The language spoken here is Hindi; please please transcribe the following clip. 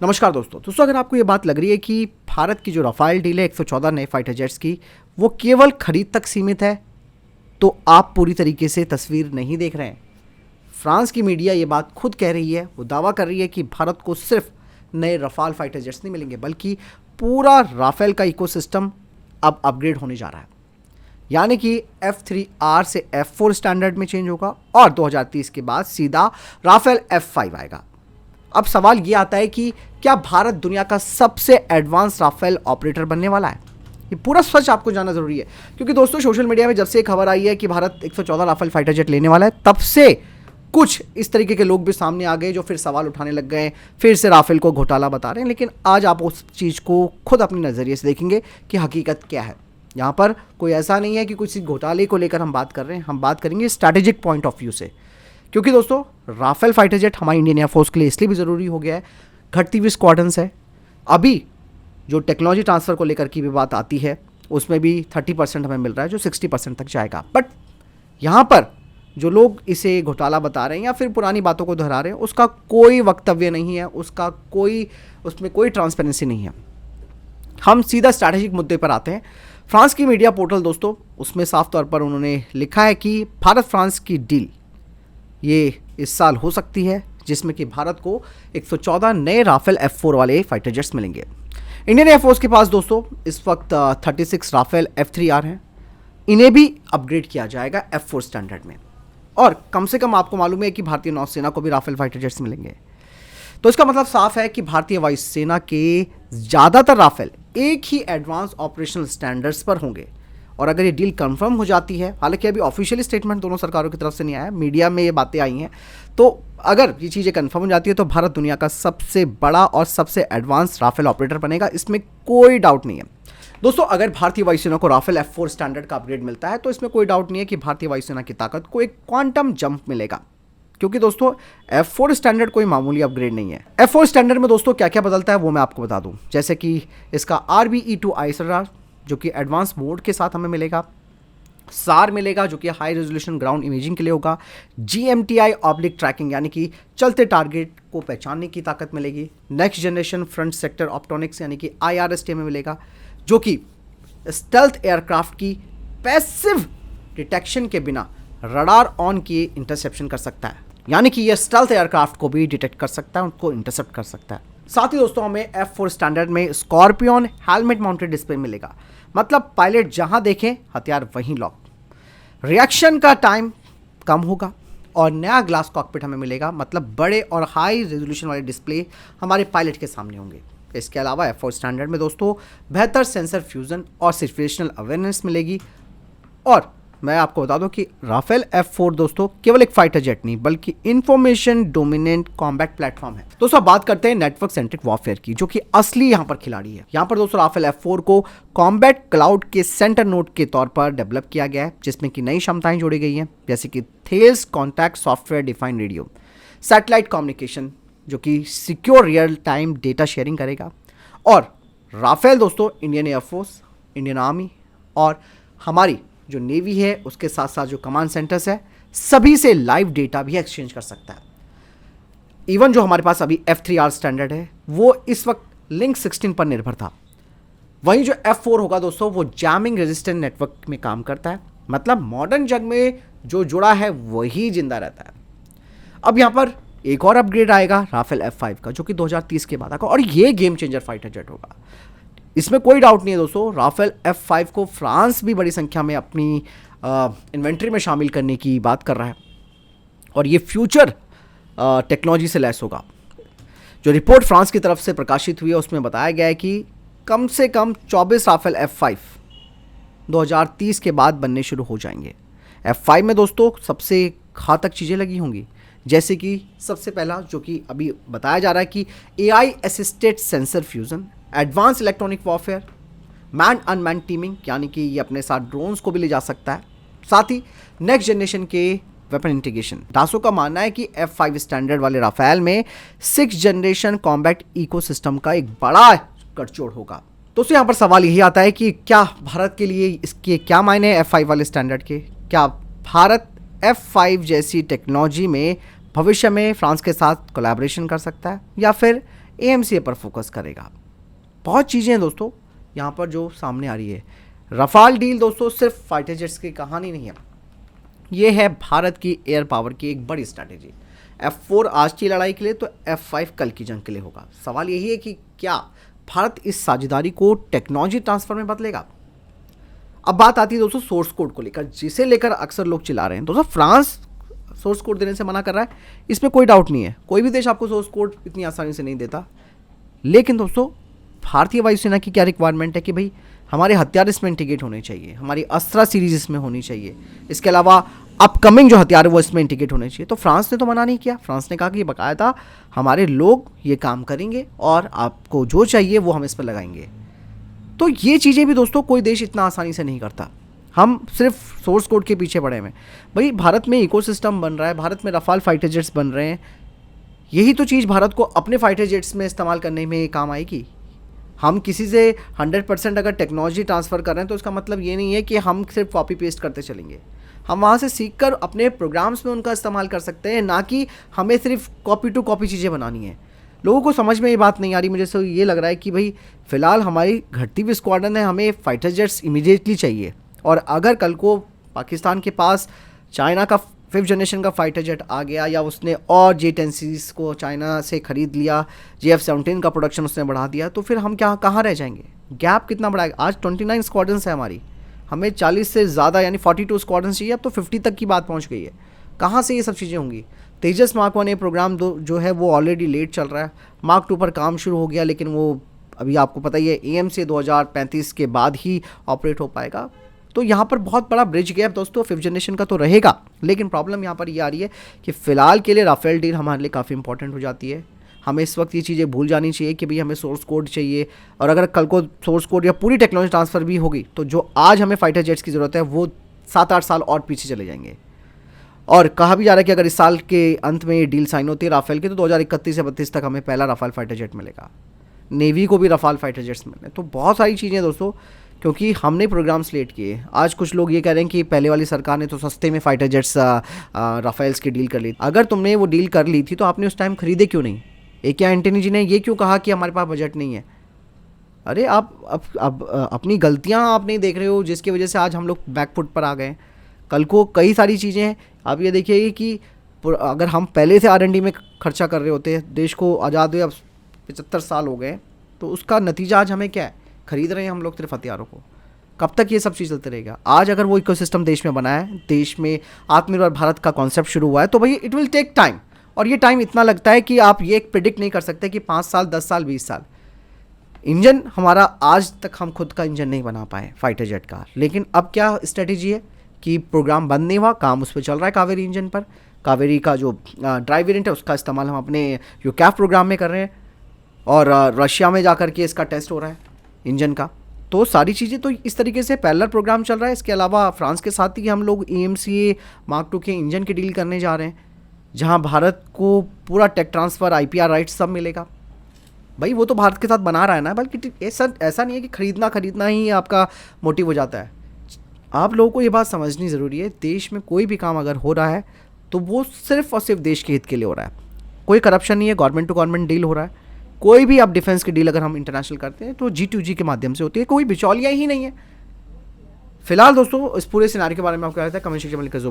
नमस्कार दोस्तों अगर आपको ये बात लग रही है कि भारत की जो राफेल डील है 114 नए फाइटर जेट्स की वो केवल खरीद तक सीमित है, तो आप पूरी तरीके से तस्वीर नहीं देख रहे हैं। फ्रांस की मीडिया ये बात खुद कह रही है, वो दावा कर रही है कि भारत को सिर्फ नए राफेल फाइटर जेट्स नहीं मिलेंगे बल्कि पूरा राफेल का इकोसिस्टम अब अपग्रेड होने जा रहा है। यानी कि F3R से F4 स्टैंडर्ड में चेंज होगा और 2030 के बाद सीधा राफेल F5 आएगा। अब सवाल ये आता है कि क्या भारत दुनिया का सबसे एडवांस राफेल ऑपरेटर बनने वाला है? ये पूरा सच आपको जानना जरूरी है, क्योंकि दोस्तों सोशल मीडिया में जब से खबर आई है कि भारत 114 राफेल फाइटर जेट लेने वाला है, तब से कुछ इस तरीके के लोग भी सामने आ गए जो फिर सवाल उठाने लग गए, फिर से राफेल को घोटाला बता रहे हैं। लेकिन आज आप उस चीज़ को खुद अपने नज़रिए से देखेंगे कि हकीकत क्या है। यहाँ पर कोई ऐसा नहीं है कि कुछ घोटाले को लेकर हम बात कर रहे हैं, हम बात करेंगे स्ट्रैटेजिक पॉइंट ऑफ व्यू से। क्योंकि दोस्तों राफेल फाइटर जेट हमारी इंडियन एयरफोर्स के लिए इसलिए भी ज़रूरी हो गया है, घटती हुई स्क्वाड्रंस है। अभी जो टेक्नोलॉजी ट्रांसफ़र को लेकर की भी बात आती है उसमें भी 30% हमें मिल रहा है, जो 60% तक जाएगा। बट यहाँ पर जो लोग इसे घोटाला बता रहे हैं या फिर पुरानी बातों को दोहरा रहे हैं, उसका कोई वक्तव्य नहीं है, उसमें कोई ट्रांसपेरेंसी नहीं है। हम सीधा स्ट्रैटेजिक मुद्दे पर आते हैं। फ्रांस की मीडिया पोर्टल दोस्तों, उसमें साफ तौर पर उन्होंने लिखा है कि भारत फ्रांस की डील ये इस साल हो सकती है, जिसमें कि भारत को 114 नए राफेल F4 वाले फाइटर जेट्स मिलेंगे। इंडियन एयरफोर्स के पास दोस्तों इस वक्त 36 राफेल F3R हैं। इन्हें भी अपग्रेड किया जाएगा F4 स्टैंडर्ड में, और कम से कम आपको मालूम है कि भारतीय नौसेना को भी राफेल फाइटर जेट्स मिलेंगे। तो इसका मतलब साफ है कि भारतीय वायुसेना के ज़्यादातर राफेल एक ही एडवांस ऑपरेशनल स्टैंडर्ड्स पर होंगे। और अगर ये डील कंफर्म हो जाती है, हालांकि अभी ऑफिशियली स्टेटमेंट दोनों सरकारों की तरफ से नहीं आया, मीडिया में ये बातें आई हैं, तो अगर ये चीज़ें कंफर्म हो जाती है तो भारत दुनिया का सबसे बड़ा और सबसे एडवांस राफेल ऑपरेटर बनेगा, इसमें कोई डाउट नहीं है। दोस्तों अगर भारतीय वायुसेना को राफेल F4 स्टैंडर्ड का अपग्रेड मिलता है तो इसमें कोई डाउट नहीं है कि भारतीय वायुसेना की ताकत को एक क्वांटम जंप मिलेगा। क्योंकि दोस्तों F4 स्टैंडर्ड कोई मामूली अपग्रेड नहीं है। F4 स्टैंडर्ड में दोस्तों क्या क्या बदलता है वो मैं आपको बता दूं, जैसे कि इसका RBE2 ISR जो कि एडवांस मोड के साथ हमें मिलेगा, SAR मिलेगा जो कि हाई रेजोल्यूशन ग्राउंड इमेजिंग के लिए होगा, GMTI ऑब्लिक ट्रैकिंग यानी कि चलते टारगेट को पहचानने की ताकत मिलेगी, नेक्स्ट जनरेशन फ्रंट सेक्टर ऑप्टोनिक्स यानी कि IRST में मिलेगा, जो कि स्टेल्थ एयरक्राफ्ट की पैसिव डिटेक्शन के बिना रडार ऑन किए इंटरसेप्शन कर सकता है, यानी कि यह स्टेल्थ एयरक्राफ्ट को भी डिटेक्ट कर सकता है, उनको इंटरसेप्ट कर सकता है। साथ ही दोस्तों हमें F4 स्टैंडर्ड में स्कॉर्पियन हेलमेट माउंटेड डिस्प्ले मिलेगा, मतलब पायलट जहां देखें हथियार वहीं लॉक, रिएक्शन का टाइम कम होगा और नया ग्लास कॉकपिट हमें मिलेगा, मतलब बड़े और हाई रेजोल्यूशन वाले डिस्प्ले हमारे पायलट के सामने होंगे। इसके अलावा F4 स्टैंडर्ड में दोस्तों बेहतर सेंसर फ्यूजन और सिचुएशनल अवेयरनेस मिलेगी। और मैं आपको बता दूं कि राफेल F4 दोस्तों केवल एक फाइटर जेट नहीं बल्कि इंफॉर्मेशन डोमिनेंट कॉम्बैट प्लेटफॉर्म है। दोस्तों अब बात करते हैं नेटवर्क सेंट्रिक वॉरफेयर की, जो कि असली यहाँ पर खिलाड़ी है। यहाँ पर दोस्तों राफेल F4 को कॉम्बैट क्लाउड के सेंटर नोड के तौर पर डेवलप किया गया है, जिसमें कि नई क्षमताएं जोड़ी गई हैं, जैसे कि Thales contact software defined radio, satellite communication जो कि secure real time data sharing करेगा। और राफेल दोस्तों इंडियन एयरफोर्स, इंडियन आर्मी और हमारी जो नेवी है उसके साथ साथ जो कमांड सेंटर्स है सभी से लाइव डेटा भी एक्सचेंज कर सकता है। इवन जो हमारे पास अभी F3R स्टैंडर्ड है वो इस वक्त लिंक 16 पर निर्भर था, वहीं जो F4 होगा दोस्तों वो जैमिंग रेजिस्टेंट नेटवर्क में काम करता है, मतलब मॉडर्न जग में जो जुड़ा है वही जिंदा रहता है। अब यहाँ पर एक और अपग्रेड आएगा राफेल F5 का, जो कि 2030 के बाद आएगा, और ये गेम चेंजर फाइटर जेट होगा, इसमें कोई डाउट नहीं है दोस्तों। राफेल F5 को फ्रांस भी बड़ी संख्या में अपनी इन्वेंट्री में शामिल करने की बात कर रहा है, और ये फ्यूचर टेक्नोलॉजी से लैस होगा। जो रिपोर्ट फ्रांस की तरफ से प्रकाशित हुई है उसमें बताया गया है कि कम से कम 24 राफेल F5 2030 के बाद बनने शुरू हो जाएंगे। F5 में दोस्तों सबसे घातक चीज़ें लगी होंगी, जैसे कि सबसे पहला जो कि अभी बताया जा रहा है कि AI assisted sensor fusion, advance electronic warfare, man unmanned teeming यानी कि ये अपने साथ ड्रोन्स को भी ले जा सकता है, साथ ही नेक्स्ट जनरेशन के वेपन इंटीग्रेशन। डासो का मानना है कि F5 स्टैंडर्ड वाले राफेल में 6th जनरेशन कॉम्बैट इकोसिस्टम का एक बड़ा गठजोड़ होगा। दोस्तों यहाँ पर सवाल यही आता है कि क्या भारत के लिए इसके क्या मायने हैं F5 वाले स्टैंडर्ड के? क्या भारत F5 जैसी टेक्नोलॉजी में भविष्य में फ्रांस के साथ कोलैबोरेशन कर सकता है, या फिर एएमसीए पर फोकस करेगा। बहुत चीज़ें हैं दोस्तों यहाँ पर जो सामने आ रही है। रफाल डील दोस्तों सिर्फ फाइटर जेट्स की कहानी नहीं है, ये है भारत की एयर पावर की एक बड़ी स्ट्रैटेजी। F4 आज की लड़ाई के लिए तो F5 कल की जंग के लिए होगा। सवाल यही है कि क्या भारत इस साझेदारी को टेक्नोलॉजी ट्रांसफर में बदलेगा। अब बात आती है दोस्तों सोर्स कोड को लेकर, जिसे लेकर अक्सर लोग चिल्ला रहे हैं। दोस्तों फ्रांस सोर्स कोड देने से मना कर रहा है, इसमें कोई डाउट नहीं है। कोई भी देश आपको सोर्स कोड इतनी आसानी से नहीं देता। लेकिन दोस्तों भारतीय वायुसेना की क्या रिक्वायरमेंट है कि भाई हमारे हथियार इसमें इंटीग्रेट होने चाहिए, हमारी अस्त्रा सीरीज इसमें होनी चाहिए, इसके अलावा अपकमिंग जो हथियार है वो इसमें इंटीग्रेट होने चाहिए। तो फ्रांस ने तो मना नहीं किया। फ्रांस ने कहा कि बाकायदा हमारे लोग ये काम करेंगे और आपको जो चाहिए वो हम इस पर लगाएंगे। तो ये चीज़ें भी दोस्तों कोई देश इतना आसानी से नहीं करता। हम सिर्फ सोर्स कोड के पीछे पड़े हैं। भाई भारत में इकोसिस्टम बन रहा है, भारत में रफाल फाइटर जेट्स बन रहे हैं, यही तो चीज़ भारत को अपने फाइटर जेट्स में इस्तेमाल करने में काम आएगी। हम किसी से 100% अगर टेक्नोलॉजी ट्रांसफ़र कर रहे हैं तो उसका मतलब ये नहीं है कि हम सिर्फ कॉपी पेस्ट करते चलेंगे। हम वहाँ से सीख कर अपने प्रोग्राम्स में उनका इस्तेमाल कर सकते हैं, ना कि हमें सिर्फ कॉपी टू कॉपी चीज़ें बनानी है। लोगों को समझ में ये बात नहीं आ रही। मुझे तो ये लग रहा है कि भाई फ़िलहाल हमारी घटती हुई स्क्वाड्रन है, हमें फाइटर जेट्स इमीडिएटली चाहिए। और अगर कल को पाकिस्तान के पास चाइना का 5th जनरेशन का फाइटर जेट आ गया, या उसने और J-10 सीरीज़ को चाइना से ख़रीद लिया, JF-17 का प्रोडक्शन उसने बढ़ा दिया, तो फिर हम कहाँ रह जाएंगे। गैप कितना बड़ा है। आज 29 स्क्वाड्रन्स है हमारी, हमें 40 से ज़्यादा यानी 42 स्क्वाड्रन्स चाहिए। अब तो 50 तक की बात पहुँच गई है। कहाँ से ये सब चीज़ें होंगी। तेजस मार्क 1 प्रोग्राम जो है वो ऑलरेडी लेट चल रहा है। मार्क 2 पर काम शुरू हो गया, लेकिन वो अभी आपको पता ही है AMC 2035 के बाद ही ऑपरेट हो पाएगा। तो यहाँ पर बहुत बड़ा ब्रिज गैप दोस्तों 5th जनरेशन का तो रहेगा। लेकिन प्रॉब्लम यहाँ पर ये आ रही है कि फ़िलहाल के लिए राफेल डील हमारे लिए काफ़ी इंपॉर्टेंट हो जाती है। हमें इस वक्त ये चीज़ें भूल जानी चाहिए कि भाई हमें सोर्स कोड चाहिए, और अगर कल को सोर्स कोड या पूरी टेक्नोलॉजी ट्रांसफ़र भी होगी तो जो आज हमें फाइटर जेट्स की ज़रूरत है वो 7-8 साल और पीछे चले जाएंगे। और कहा भी जा रहा है कि अगर इस साल के अंत में ये डील साइन होती है राफेल की, तो 2031 से 32 तक हमें पहला राफेल फाइटर जेट मिलेगा। नेवी को भी राफेल फाइटर जेट्स मिले। तो बहुत सारी चीज़ें दोस्तों, क्योंकि हमने प्रोग्राम स्लेट किए। आज कुछ लोग ये कह रहे हैं कि पहले वाली सरकार ने तो सस्ते में फाइटर जेट्स राफेल्स की डील कर ली। अगर तुमने वो डील कर ली थी तो आपने उस टाइम खरीदे क्यों नहीं। AK एंटनी जी ने ये क्यों कहा कि हमारे पास बजट नहीं है। अरे आप अब अपनी गलतियां आप नहीं देख रहे हो, जिसकी वजह से आज हम लोग बैकफुट पर आ गए। कल को कई सारी चीज़ें हैं। आप ये देखिए कि अगर हम पहले से R&D में खर्चा कर रहे होते, देश को आज़ाद हुए अब 75 साल हो गए, तो उसका नतीजा आज हमें क्या है, खरीद रहे हैं हम लोग सिर्फ हथियारों को। कब तक ये सब चीज़ चलते रहेगा। आज अगर वो इकोसिस्टम देश में बना है, देश में आत्मनिर्भर भारत का कॉन्सेप्ट शुरू हुआ है, तो भाई इट विल टेक टाइम। और ये टाइम इतना लगता है कि आप ये प्रिडिक्ट नहीं कर सकते कि 5 साल 10 साल 20 साल। इंजन हमारा आज तक हम खुद का इंजन नहीं बना पाए फाइटर जेट का। लेकिन अब क्या स्ट्रेटेजी है कि प्रोग्राम बंद नहीं हुआ, काम उस पर चल रहा है कावेरी इंजन पर। कावेरी का जो ड्राइव वेरिएंट है उसका इस्तेमाल हम अपने यूकैफ प्रोग्राम में कर रहे हैं, और रशिया में जाकर के इसका टेस्ट हो रहा है इंजन का। तो सारी चीज़ें तो इस तरीके से पैरेलल प्रोग्राम चल रहा है। इसके अलावा फ्रांस के साथ ही हम लोग AMCA मार्क 2 के इंजन की डील करने जा रहे हैं, जहां भारत को पूरा टेक ट्रांसफ़र IPR राइट्स सब मिलेगा। भाई वो तो भारत के साथ बना रहा है ना, बल्कि ऐसा नहीं है कि खरीदना ही आपका मोटिव हो जाता है। आप लोगों को ये बात समझनी ज़रूरी है। देश में कोई भी काम अगर हो रहा है तो वो सिर्फ और सिर्फ देश के हित के लिए हो रहा है। कोई करप्शन नहीं है, गवर्नमेंट टू गवर्नमेंट डील हो रहा है। कोई भी आप डिफेंस की डील अगर हम इंटरनेशनल करते हैं तो G2G के माध्यम से होती है, कोई बिचौलिया ही नहीं है। फिलहाल दोस्तों इस पूरे सिनारी के बारे में आपको क्या लगता है, कमेंट सेक्शन में लिखकर जरूर बताइए।